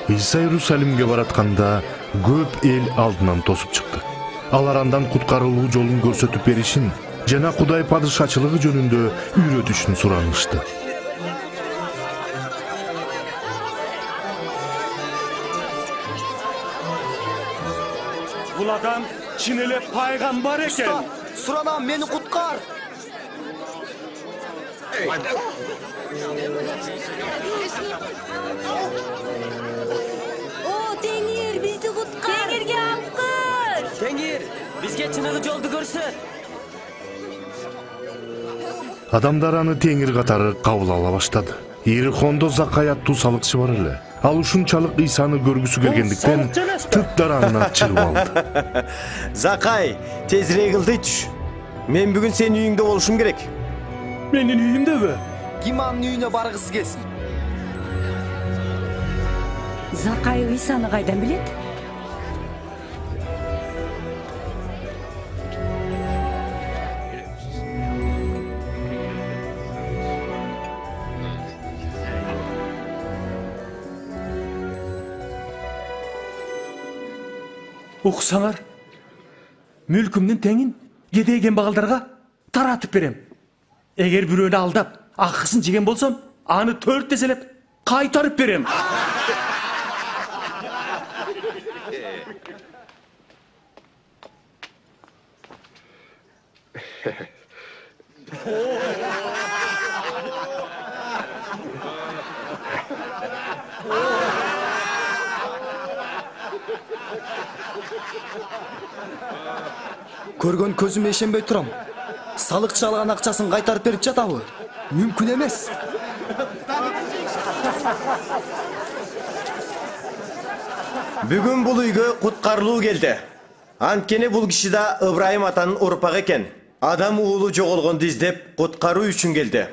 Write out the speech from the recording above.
Иса Иерусалимге баратканда көп эл алдынан тосуп чыкты. Алар андан куткарылуу жолун көрсөтүп беришин жана Кудай падышачылыгы жөнүндө үйрөтүшүн суранышты. Бул адам чын эле пайгамбар экен. Суранам, мени куткар. О, Теңир, бизди куткар. Теңирге алкыш. Теңир, бизге чыныгы жолду көрсөт. Адамдар аны теңир катары кабыл ала баштады. Иерихондо Закай аттуу салыкчы бар эле. Ал ушунчалык Исаны көргүсү келгендиктен тыттар аңына чыгып алды. Закай, тезирээк ылдый түш. Мен бүгүн сенин үйүңдө болушум керек. Менин үйүмдөбү? Ким анын үйүнө баргысы келсин? Закай Исаны кайдан билет? Уксаңар, мүлкүмдүн теңин кедей кембагалдарга таратып берем. Эгер бирөөнү алдап, акысын жеген болсом, аны 4 эселеп кайтарып берем. Көргөн көзүмө ишенбей турам. Салыкчы алган акчасын кайтарып берип жатабы? Мүмкүн эмес. Бүгүн бул үйгө куткарылуу келди. Анткени бул киши да Ыбрайым атанын урпагы экен. Адам уулу жоголгонду издеп куткаруу үчүн келди.